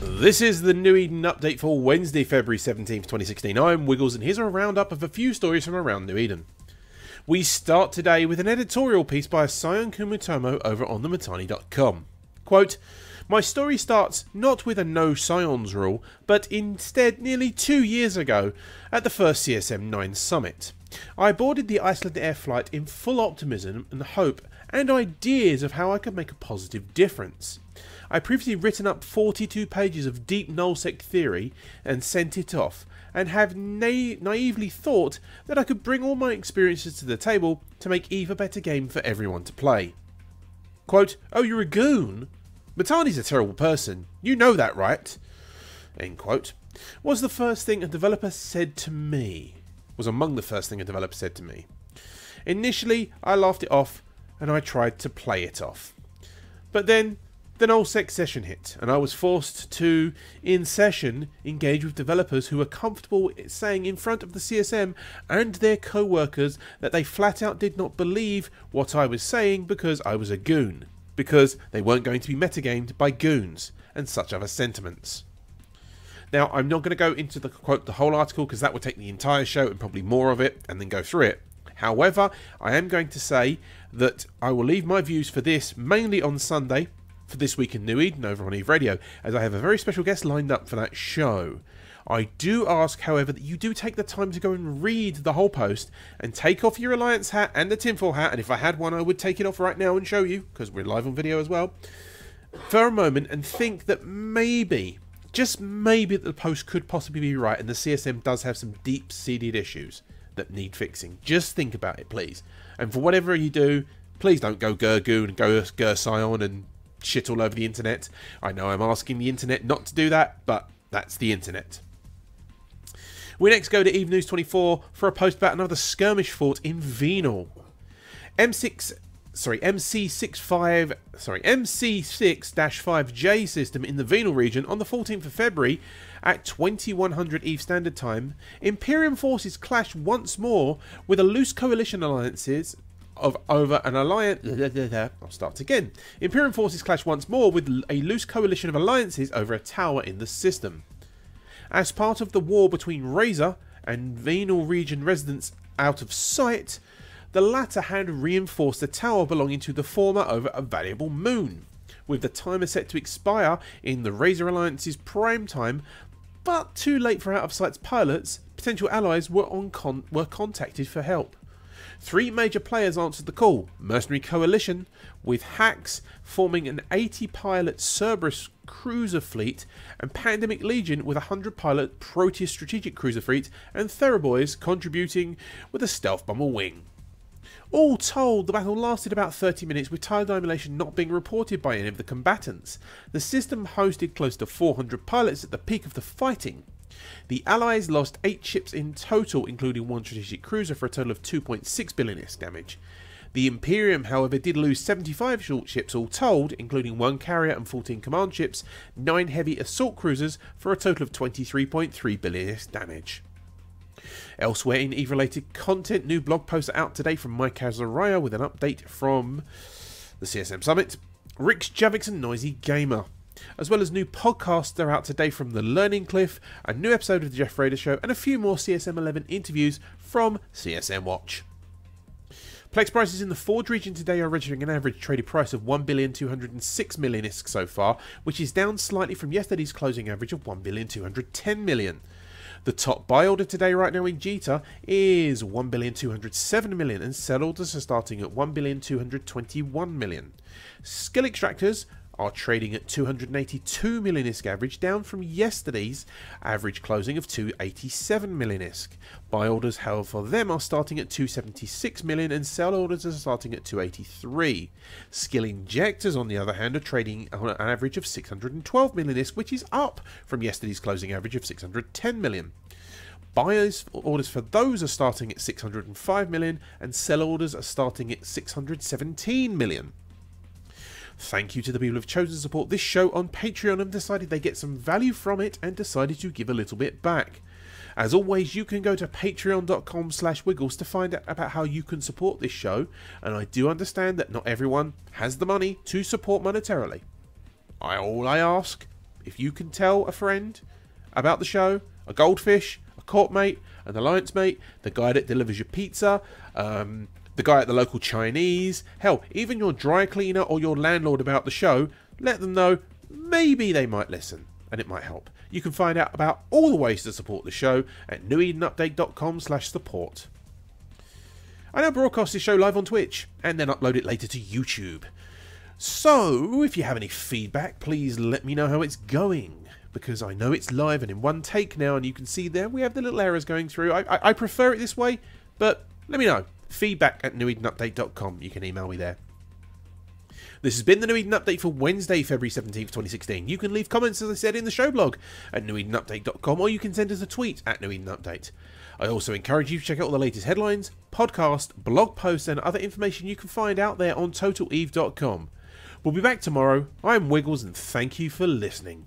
This is the New Eden update for Wednesday, February 17th, 2016. I'm Wiggles, and here's a roundup of a few stories from around New Eden. We start today with an editorial piece by Sion Kumitomo over on themitani.com. Quote, "My story starts not with a no Sions rule, but instead nearly 2 years ago at the first CSM 9 summit. I boarded the Iceland Air flight in full optimism and hope and ideas of how I could make a positive difference. I previously written up 42 pages of deep nullsec theory and sent it off, and have naively thought that I could bring all my experiences to the table to make EVE a better game for everyone to play." Quote, "Oh, you're a goon? Mitani's a terrible person. You know that, right?" End quote. Was among the first thing a developer said to me. Initially, I laughed it off, and I tried to play it off. But then the nullsec session hit, and I was forced to, in session, engage with developers who were comfortable saying in front of the CSM and their co-workers that they flat out did not believe what I was saying because I was a goon, because they weren't going to be metagamed by goons, and such other sentiments. Now, I'm not going to go into the whole article because that would take the entire show and probably more of it, and then go through it. However, I am going to say that I will leave my views for this mainly on Sunday, for This Week in New Eden over on EVE Radio, as I have a very special guest lined up for that show. I do ask, however, that you do take the time to go and read the whole post and take off your Alliance hat and the tinfoil hat, and if I had one I would take it off right now and show you, because we're live on video as well, for a moment, and think that maybe, just maybe, that the post could possibly be right and the CSM does have some deep-seated issues that need fixing. Just think about it, please. And for whatever you do, please don't go Gurgoon and go Sion and shit all over the internet. I know I'm asking the internet not to do that, but that's the internet. We next go to EVE News 24 for a post about another skirmish fought in Venal. MC6-5J system in the Venal region on the 14th of February at 2100 EVE Standard Time. Imperium forces clashed once more with a loose coalition alliances Imperium forces clash once more with a loose coalition of alliances over a tower in the system. As part of the war between Razor and Venal region residents out of sight, the latter had reinforced the tower belonging to the former over a valuable moon. With the timer set to expire in the Razor Alliance's prime time, but too late for out of sight's pilots, potential allies were contacted for help. 3 major players answered the call: Mercenary Coalition, with Hax forming an 80-pilot Cerberus cruiser fleet, and Pandemic Legion with a 100-pilot Proteus strategic cruiser fleet, and Theraboys contributing with a stealth bomber wing. All told, the battle lasted about 30 minutes, with tile annihilation not being reported by any of the combatants. The system hosted close to 400 pilots at the peak of the fighting. The Allies lost 8 ships in total, including 1 strategic cruiser, for a total of 2.6 billion ISK damage. The Imperium, however, did lose 75 short ships all told, including 1 carrier and 14 command ships, 9 heavy assault cruisers, for a total of 23.3 billion ISK damage. Elsewhere in EVE-related content, new blog posts are out today from Mike Azariah with an update from the CSM Summit, Rix Javix and Noisy Gamer. As well as new podcasts are out today from The Learning Cliff, a new episode of The Jeff Rader Show, and a few more CSM 11 interviews from CSM Watch. Plex prices in the Forge region today are registering an average traded price of 1,206,000,000 ISK so far, which is down slightly from yesterday's closing average of 1,210,000,000. The top buy order today right now in Jita is 1,207,000,000, and sell orders are starting at 1,221,000,000. Skill extractors are trading at 282 million ISK average, down from yesterday's average closing of 287 million ISK. Buy orders, however, for them are starting at 276 million, and sell orders are starting at 283. Skill injectors, on the other hand, are trading on an average of 612 million ISK, which is up from yesterday's closing average of 610 million. Buyers orders for those are starting at 605 million, and sell orders are starting at 617 million. Thank you to the people who have chosen to support this show on Patreon and decided they get some value from it and decided to give a little bit back. As always, you can go to patreon.com/wiggles to find out about how you can support this show, and I do understand that not everyone has the money to support monetarily. All I ask, if you can tell a friend about the show, a goldfish, a court mate, an alliance mate, the guy that delivers your pizza, the guy at the local Chinese, hell, even your dry cleaner or your landlord about the show, let them know. Maybe they might listen, and it might help. You can find out about all the ways to support the show at newedenupdate.com/support. I now broadcast this show live on Twitch, and then upload it later to YouTube. So, if you have any feedback, please let me know how it's going, because I know it's live and in one take now, and you can see there we have the little errors going through. I prefer it this way, but let me know. Feedback@newedenupdate.com. You can email me there. This has been the New Eden Update for Wednesday, February 17th, 2016. You can leave comments, as I said, in the show blog at newedenupdate.com, or you can send us a tweet at newedenupdate. I also encourage you to check out all the latest headlines, podcast, blog posts, and other information you can find out there on totaleve.com. We'll be back tomorrow. I'm Wiggles, and thank you for listening.